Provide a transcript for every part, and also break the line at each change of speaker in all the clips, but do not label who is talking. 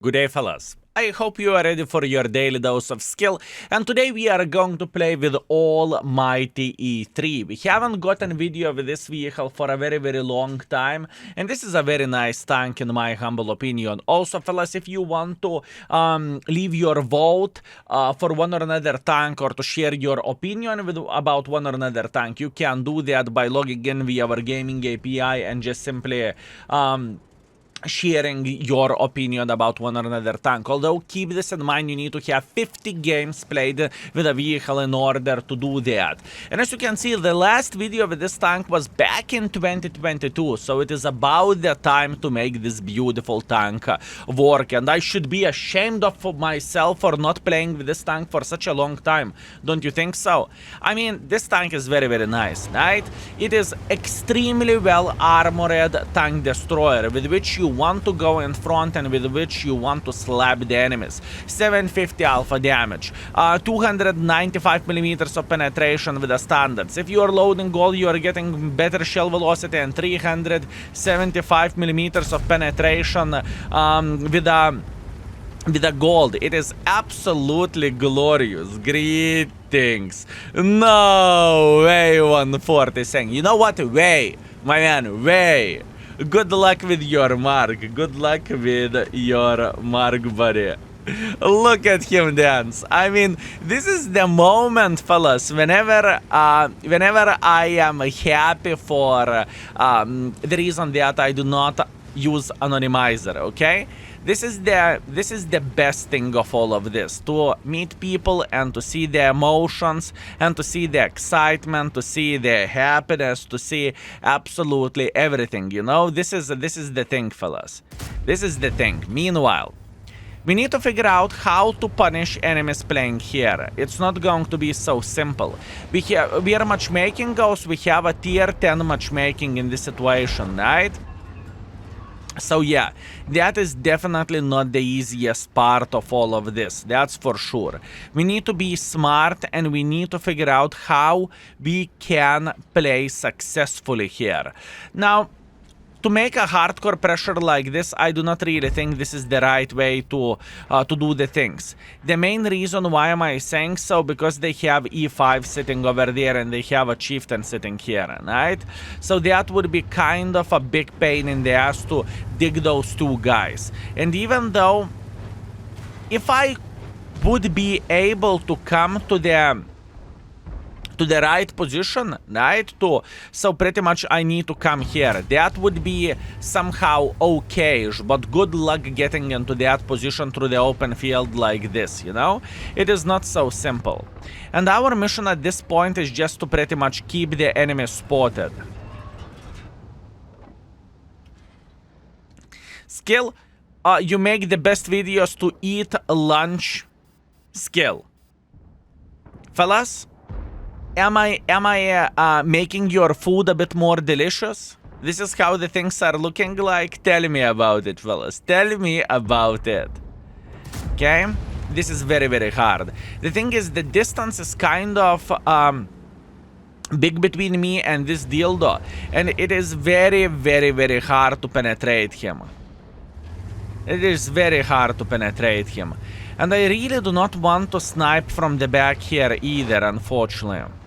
Good day, fellas. I hope you are ready for your daily dose of skill, and today we are going to play with almighty E3. We haven't gotten video with this vehicle for a very long time, and this is a very nice tank in my humble opinion. Also, fellas, if you want to leave your vote for one or another tank or to share your opinion about one or another tank, you can do that by logging in via our gaming API and just simply sharing your opinion about one or another tank. Although keep this in mind, you need to have 50 games played with a vehicle in order to do that. And as you can see, the last video with this tank was back in 2022, so it is about the time to make this beautiful tank work. And I should be ashamed of myself for not playing with this tank for such a long time. Don't you think so? I mean, this tank is very nice, right? It is extremely well armored tank destroyer with which you want to go in front and with which you want to slap the enemies. 750 alpha damage, 295 millimeters of penetration with the standards. If you are loading gold, you are getting better shell velocity and 375 millimeters of penetration with the gold. It is absolutely glorious. Greetings. No way, 140 saying. You know what? Way, my man, way. Good luck with your mark. Good luck with your mark, buddy. Look at him dance. I mean, this is the moment, fellas, whenever I am happy for the reason that I do not use anonymizer, okay? This is the best thing of all of this, to meet people and to see the emotions and to see the excitement, to see the happiness, to see absolutely everything, you know? This is the thing, fellas. This is the thing. Meanwhile, we need to figure out how to punish enemies playing here. It's not going to be so simple. We are matchmaking goes, we have a tier 10 matchmaking in this situation, right? So yeah, that is definitely not the easiest part of all of this, that's for sure. We need to be smart and we need to figure out how we can play successfully here. Now, to make a hardcore pressure like this, I do not really think this is the right way to do the things. The main reason why am I saying so, because they have E5 sitting over there and they have a chieftain sitting here, right? So that would be kind of a big pain in the ass to dig those two guys. And even though, if I would be able to come to the right position, right? So pretty much I need to come here. That would be somehow okay, but good luck getting into that position through the open field like this, you know? It is not so simple. And our mission at this point is just to pretty much keep the enemy spotted. Skill, you make the best videos to eat lunch. Skill. Fellas? Am I making your food a bit more delicious? This is how the things are looking like? Tell me about it, fellas. Tell me about it. Okay? This is very hard. The thing is, the distance is kind of big between me and this dildo. And it is very hard to penetrate him. It is very hard to penetrate him. And I really do not want to snipe from the back here either, unfortunately.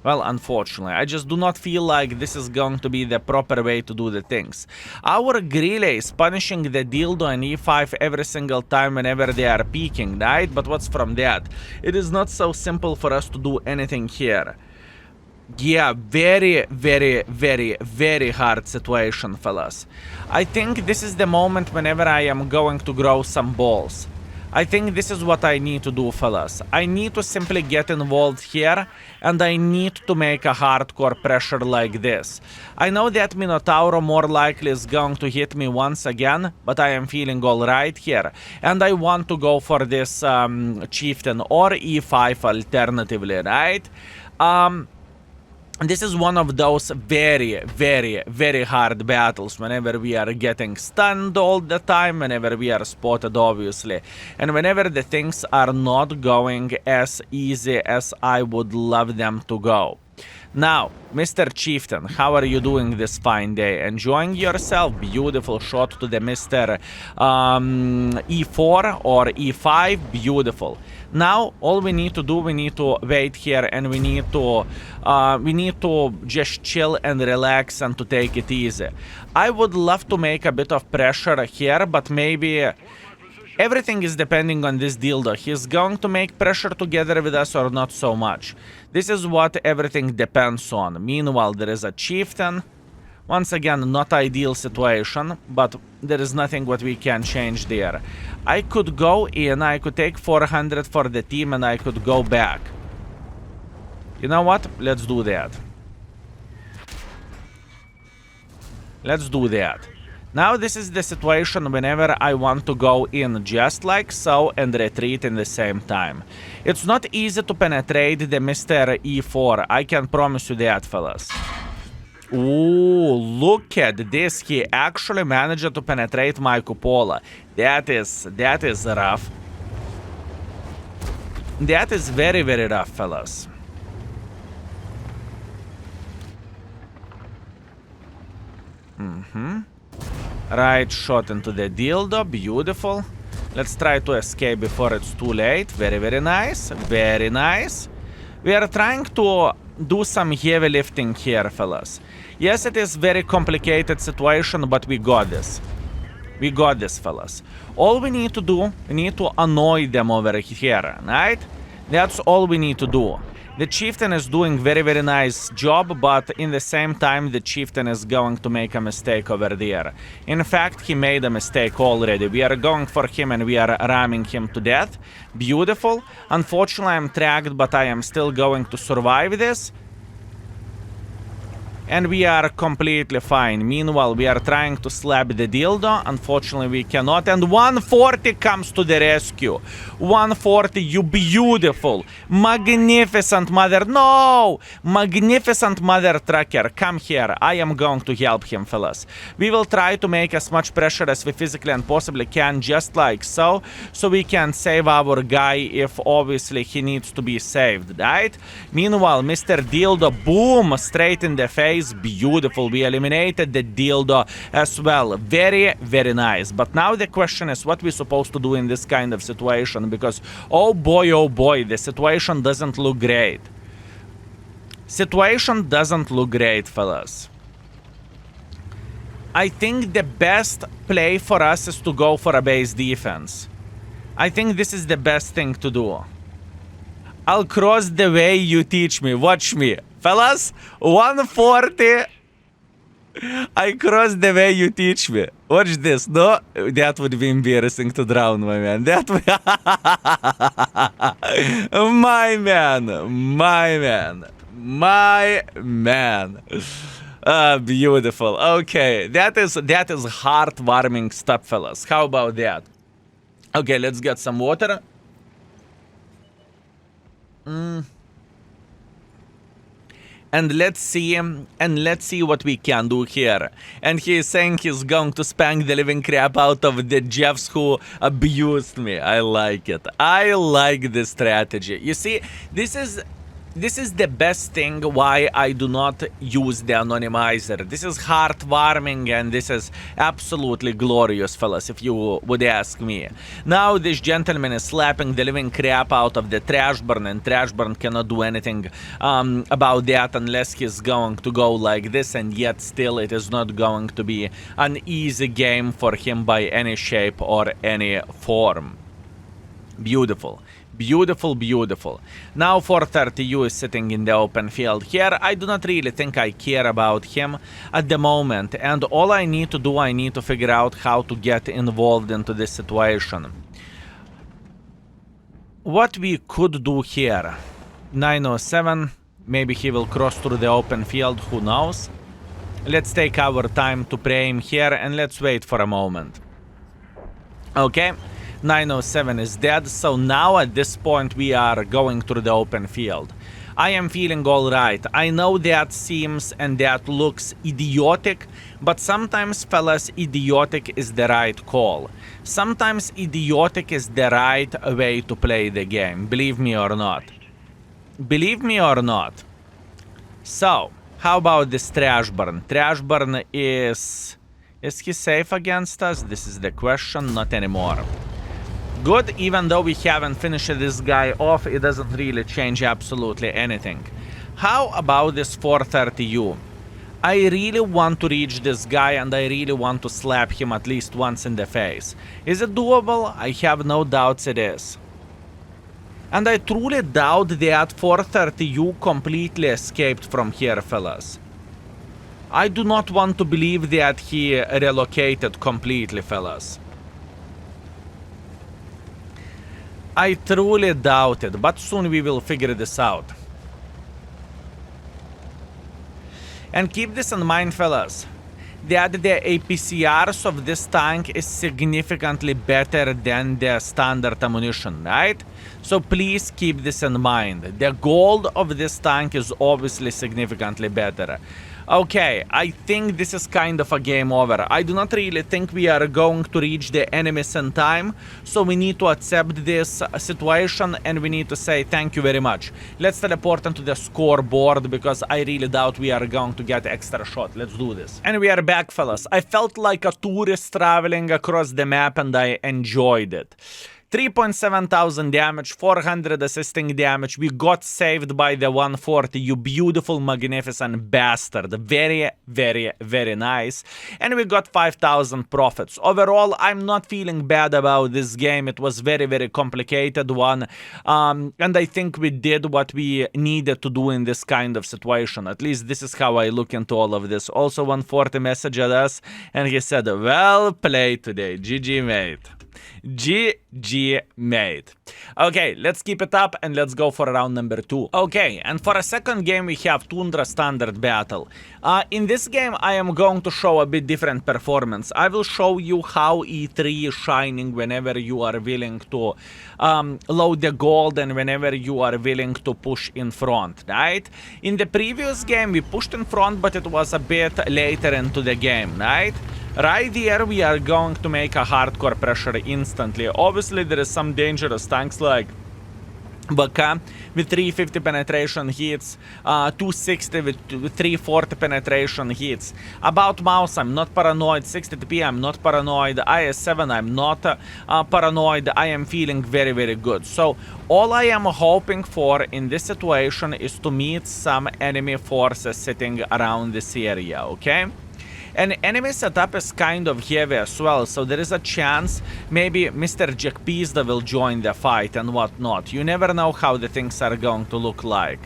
Well, unfortunately, I just do not feel like this is going to be the proper way to do the things. Our Grille is punishing the dildo and E5 every single time whenever they are peeking, right? But what's from that? It is not so simple for us to do anything here. Yeah, very hard situation, fellas. I think this is the moment whenever I am going to grow some balls. I think this is what I need to do, fellas. I need to simply get involved here, and I need to make a hardcore pressure like this. I know that Minotauro more likely is going to hit me once again, but I am feeling alright here. And I want to go for this chieftain or E5 alternatively, right? This is one of those very hard battles whenever we are getting stunned all the time, whenever we are spotted, obviously, and whenever the things are not going as easy as I would love them to go. Now, Mr. Chieftain, how are you doing this fine day? Enjoying yourself? Beautiful shot to the Mr. E4 or E5. Beautiful. Now, all we need to do, we need to wait here and we need to just chill and relax and to take it easy. I would love to make a bit of pressure here, but maybe everything is depending on this dildo. He's going to make pressure together with us or not so much. This is what everything depends on. Meanwhile, there is a chieftain. Once again, not ideal situation, but there is nothing what we can change there. I could go in, I could take 400 for the team and I could go back. You know what? Let's do that. Let's do that. Now this is the situation whenever I want to go in just like so and retreat in the same time. It's not easy to penetrate the Mr. E4, I can promise you that, fellas. Ooh, look at this, he actually managed to penetrate my cupola. That is rough. That is very, very rough, fellas. Right shot into the dildo, beautiful. Let's try to escape before it's too late. Very, very nice, very nice. We are trying to do some heavy lifting here, fellas. Yes, it is very complicated situation, but we got this. We got this, fellas. All we need to do, we need to annoy them over here, right? That's all we need to do. The chieftain is doing very, very nice job, but in the same time, the chieftain is going to make a mistake over there. In fact, he made a mistake already. We are going for him and we are ramming him to death. Beautiful. Unfortunately, I'm tracked, but I am still going to survive this. And we are completely fine. Meanwhile, we are trying to slap the dildo. Unfortunately, we cannot. And 140 comes to the rescue. 140, you beautiful, magnificent mother. No! Magnificent mother trucker. Come here. I am going to help him, fellas. We will try to make as much pressure as we physically and possibly can, just like so. So we can save our guy if obviously he needs to be saved, right? Meanwhile, Mr. Dildo, boom, straight in the face. Beautiful. We eliminated the dildo as well. Very, very nice. But now the question is what we're supposed to do in this kind of situation, because oh boy, the situation doesn't look great. Situation doesn't look great, fellas. I think the best play for us is to go for a base defense. I think this is the best thing to do. I'll cross the way you teach me. Watch me. Fellas, 140. I cross the way you teach me. Watch this. No, that would be embarrassing to drown, my man. That would... my man. Beautiful. Okay, that is heartwarming stuff, fellas. How about that? Okay, let's get some water. And let's see what we can do here. And he is saying he's going to spank the living crap out of the Jeffs who abused me. I like it. I like this strategy. You see, this is the best thing why I do not use the anonymizer. This is heartwarming and this is absolutely glorious, fellas, if you would ask me. Now this gentleman is slapping the living crap out of the trash burn, and trash burn cannot do anything about that unless he's going to go like this, and yet still it is not going to be an easy game for him by any shape or any form. Beautiful. Beautiful, beautiful. Now 430U is sitting in the open field here. I do not really think I care about him at the moment. And all I need to do, I need to figure out how to get involved into this situation. What we could do here. 907. Maybe he will cross through the open field. Who knows? Let's take our time to pray him here and let's wait for a moment. Okay. 907 is dead, so now at this point we are going through the open field. I am feeling alright. I know that seems and that looks idiotic, but sometimes, fellas, idiotic is the right call. Sometimes idiotic is the right way to play the game, believe me or not. Believe me or not. So, how about this Trashburn? Trashburn is he safe against us? This is the question, not anymore. Good, even though we haven't finished this guy off, it doesn't really change absolutely anything. How about this 430U? I really want to reach this guy and I really want to slap him at least once in the face. Is it doable? I have no doubts it is. And I truly doubt that 430U completely escaped from here, fellas. I do not want to believe that he relocated completely, fellas. I truly doubt it, but soon we will figure this out. And keep this in mind, fellas, that the APCRs of this tank is significantly better than the standard ammunition, right? So please keep this in mind. The gold of this tank is obviously significantly better. Okay, I think this is kind of a game over. I do not really think we are going to reach the enemies in time, so we need to accept this situation and we need to say thank you very much. Let's teleport into the scoreboard because I really doubt we are going to get extra shot. Let's do this. And we are back, fellas. I felt like a tourist traveling across the map and I enjoyed it. 3.7 thousand damage, 400 assisting damage. We got saved by the 140, you beautiful, magnificent bastard. Very, very, very nice. And we got 5,000 profits. Overall, I'm not feeling bad about this game. It was very, very complicated one. And I think we did what we needed to do in this kind of situation. At least this is how I look into all of this. Also, 140 messaged us and he said, well played today. GG, mate. GG, mate. Okay, let's keep it up and let's go for round number 2. Okay, and for a second game we have Tundra Standard Battle. In this game I am going to show a bit different performance. I will show you how E3 is shining whenever you are willing to load the gold and whenever you are willing to push in front, right? In the previous game we pushed in front, but it was a bit later into the game, right? Right here we are going to make a hardcore pressure instantly. Obviously there is some dangerous tanks like Baka with 350 penetration hits, 260 with 340 penetration hits. About mouse, I'm not paranoid. 60TP, I'm not paranoid. IS-7, I'm not paranoid. I am feeling very, very good. So all I am hoping for in this situation is to meet some enemy forces sitting around this area, okay? And enemy setup is kind of heavy as well, so there is a chance maybe Mr. Jack Pizda will join the fight and whatnot. You never know how the things are going to look like.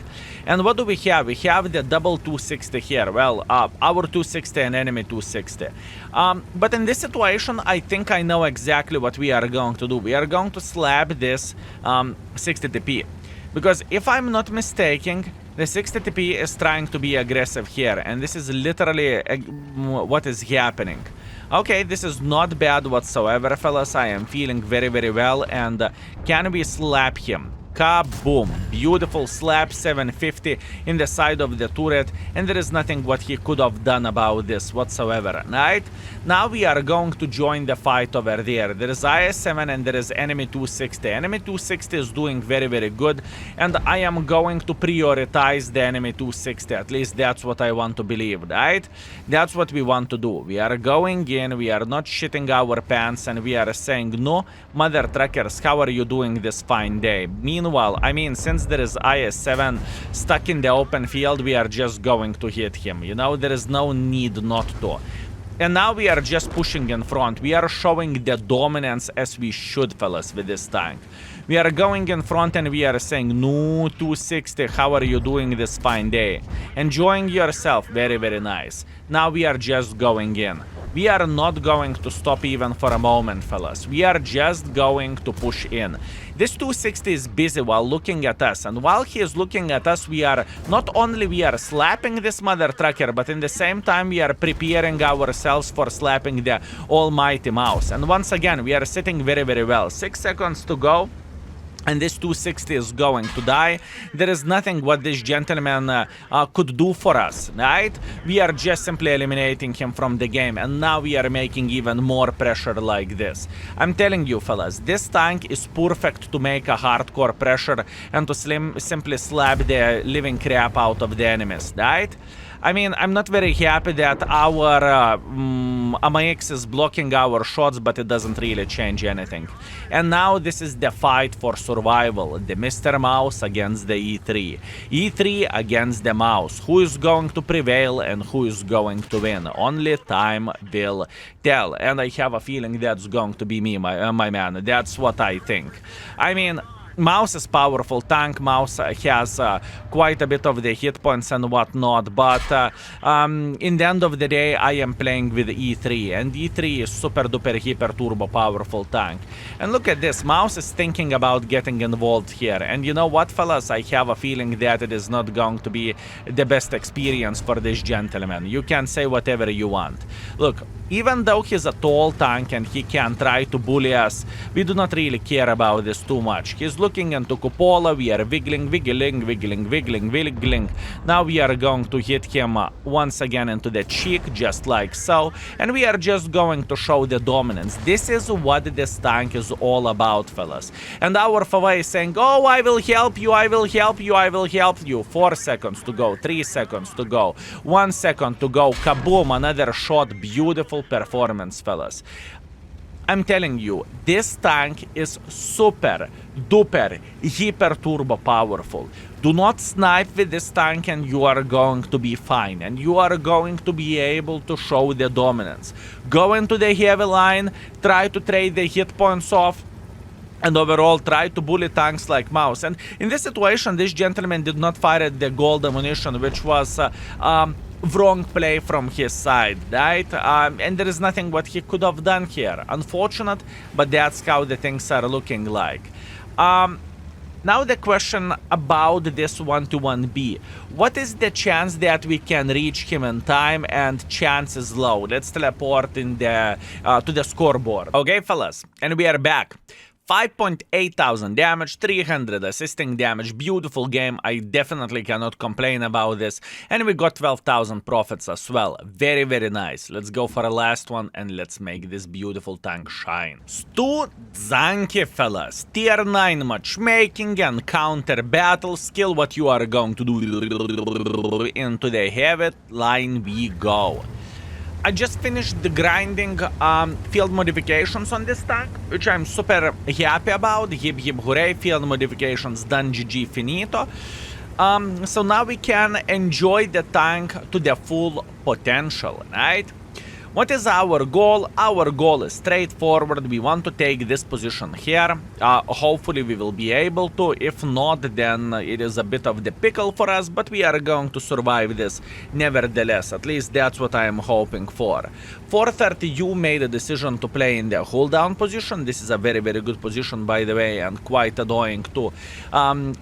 And what do we have? We have the double 260 here. Well, our 260 and enemy 260. But in this situation, I think I know exactly what we are going to do. We are going to slap this 60TP. Because if I'm not mistaken, the 60TP is trying to be aggressive here, and this is literally what is happening. Okay, this is not bad whatsoever, fellas. I am feeling very, very well, and can we slap him? Kaboom! Beautiful slap, 750 in the side of the turret, and there is nothing what he could have done about this whatsoever, right? Now we are going to join the fight over there. There is IS-7 and there is enemy 260. Enemy 260 is doing very, very good, and I am going to prioritize the enemy 260. At least that's what I want to believe, right? That's what we want to do. We are going in, we are not shitting our pants, and we are saying, no, mother truckers, how are you doing this fine day? Meanwhile, I mean, since there is IS-7 stuck in the open field, we are just going to hit him. You know, there is no need not to. And now we are just pushing in front. We are showing the dominance as we should, fellas, with this tank. We are going in front and we are saying, no, 260, how are you doing this fine day? Enjoying yourself, very, very nice. Now we are just going in. We are not going to stop even for a moment, fellas. We are just going to push in. This 260 is busy while looking at us, and while he is looking at us, we are not only we are slapping this mother trucker, but in the same time we are preparing ourselves for slapping the almighty mouse. And once again, we are sitting very, very well. 6 seconds to go. and this 260 is going to die, there is nothing what this gentleman could do for us, right? We are just simply eliminating him from the game, and now we are making even more pressure like this. I'm telling you, fellas, this tank is perfect to make a hardcore pressure and to simply slap the living crap out of the enemies, right? I mean, I'm not very happy that our AMX is blocking our shots, but it doesn't really change anything. And now this is the fight for survival. The Mr. Mouse against the E3. E3 against the Mouse. Who is going to prevail and who is going to win? Only time will tell. And I have a feeling that's going to be me, my man. That's what I think. I mean, Mouse is powerful tank. Mouse has quite a bit of the hit points and whatnot, but in the end of the day, I am playing with E3, and E3 is super duper hyper turbo powerful tank. And look at this, Mouse is thinking about getting involved here, and you know what, fellas, I have a feeling that it is not going to be the best experience for this gentleman. You can say whatever you want. Look, even though he's a tall tank and he can try to bully us, we do not really care about this too much. He's looking into cupola, we are wiggling. Now we are going to hit him once again into the cheek, just like so, and we are just going to show the dominance. This is what this tank is all about, fellas. And our FV is saying, oh, I will help you, I will help you, I will help you. 4 seconds to go, 3 seconds to go, 1 second to go, kaboom, another shot. Beautiful performance, fellas. I'm telling you, this tank is super duper hyper turbo powerful. Do not snipe with this tank and you are going to be fine, and you are going to be able to show the dominance. Go into the heavy line, try to trade the hit points off, and overall try to bully tanks like Mouse. And in this situation, this gentleman did not fire at the gold ammunition, which was wrong play from his side, right? And there is nothing what he could have done here. Unfortunate, but that's how the things are looking like. Now the question about this 121B. What is the chance that we can reach him in time? And chance is low. Let's teleport in the to the scoreboard. Okay, fellas, and we are back. 5.8 thousand damage, 300 assisting damage, beautiful game. I definitely cannot complain about this. And we got 12,000 profits as well. Very, very nice. Let's go for a last one and let's make this beautiful tank shine. Stu Zanki, fellas. Tier 9 matchmaking and counter battle skill. What you are going to do into the heavy line we go. I just finished the grinding field modifications on this tank, which I'm super happy about. Hip hip hooray, field modifications done, GG finito. So now we can enjoy the tank to the full potential, right? What is our goal? Our goal is straightforward. We want to take this position here. Hopefully we will be able to. If not, then it is a bit of the pickle for us, but we are going to survive this nevertheless. At least that's what I am hoping for. 430U made a decision to play in the hold down position. This is a very, very good position, by the way, and quite annoying to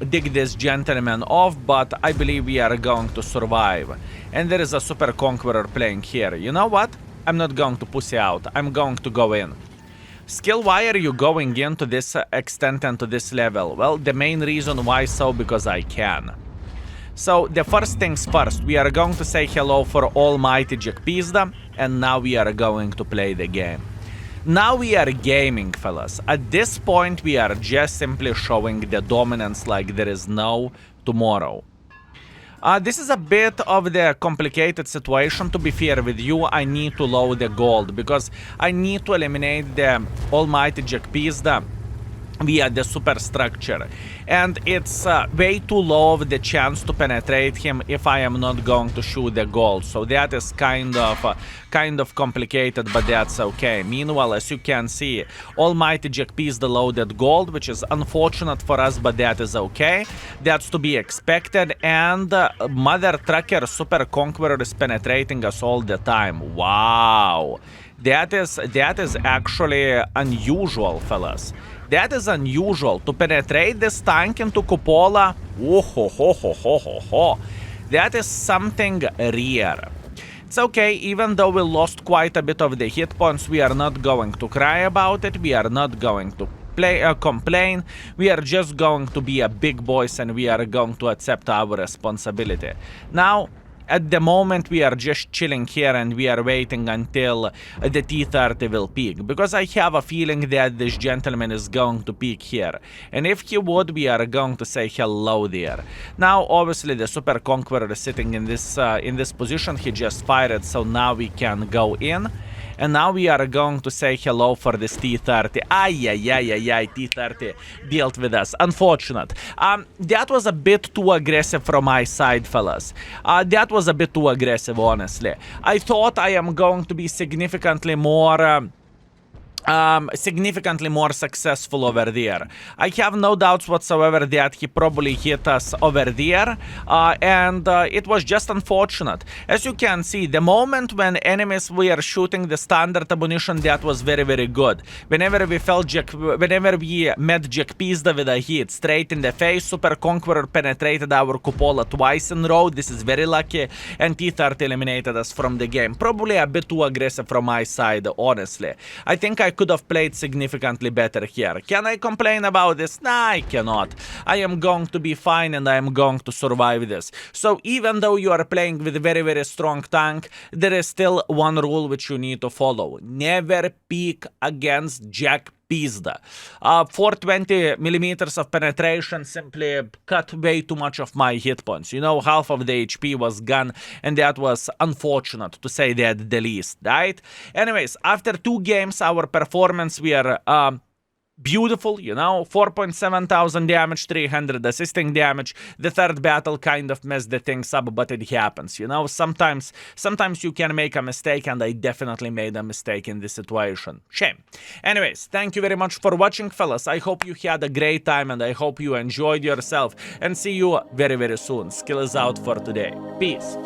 dig this gentleman off, but I believe we are going to survive. And there is a Super Conqueror playing here. You know what? I'm not going to pussy out. I'm going to go in. Skill, why are you going in to this extent and to this level? Well, the main reason why so, because I can. So, the first things first, we are going to say hello for almighty Jack Pizda, and now we are going to play the game. Now we are gaming, fellas. At this point, we are just simply showing the dominance like there is no tomorrow. This is a bit of the complicated situation. To be fair with you, I need to load the gold because I need to eliminate the almighty Jack Pizda via the superstructure, and it's way too low of the chance to penetrate him if I am not going to shoot the gold, so that is kind of complicated, but that's okay. Meanwhile, as you can see, almighty Jack Pizda loaded gold, which is unfortunate for us, but that is okay. That's to be expected, and Mother Trucker Super Conqueror is penetrating us all the time. Wow, that is actually unusual, fellas. That is unusual. To penetrate this tank into cupola, that is something rare. It's okay, even though we lost quite a bit of the hit points, we are not going to cry about it, we are not going to complain. We are just going to be a big boys and we are going to accept our responsibility. Now, at the moment, we are just chilling here and we are waiting until the T30 will peak. Because I have a feeling that this gentleman is going to peak here. And if he would, we are going to say hello there. Now, obviously, the Super Conqueror is sitting in this position. He just fired, so now we can go in. And now we are going to say hello for this T30. T30 dealt with us. Unfortunate. That was a bit too aggressive from my side, fellas. That was a bit too aggressive, honestly. I thought I am going to be significantly more successful over there. I have no doubts whatsoever that he probably hit us over there, and it was just unfortunate. As you can see, the moment when enemies were shooting the standard ammunition, that was very, very good. Whenever we met Jack Pizda with a hit straight in the face, Super Conqueror penetrated our cupola twice in a row. This is very lucky, and T30 eliminated us from the game. Probably a bit too aggressive from my side, honestly. I think I could have played significantly better here. Can I complain about this? Nah, I cannot. I am going to be fine and I am going to survive this. So even though you are playing with a very, very strong tank, there is still one rule which you need to follow. Never peek against Jack Pizda. 420 millimeters of penetration simply cut way too much of my hit points. You know, half of the HP was gone, and that was unfortunate, to say that the least, right? Anyways, after 2 games, our performance were beautiful, you know, 4.7 thousand damage, 300 assisting damage. The third battle kind of messed the things up, but it happens, you know. Sometimes you can make a mistake, and I definitely made a mistake in this situation. Shame. Anyways, thank you very much for watching, fellas. I hope you had a great time, and I hope you enjoyed yourself, and see you very, very soon. Skill is out for today. Peace.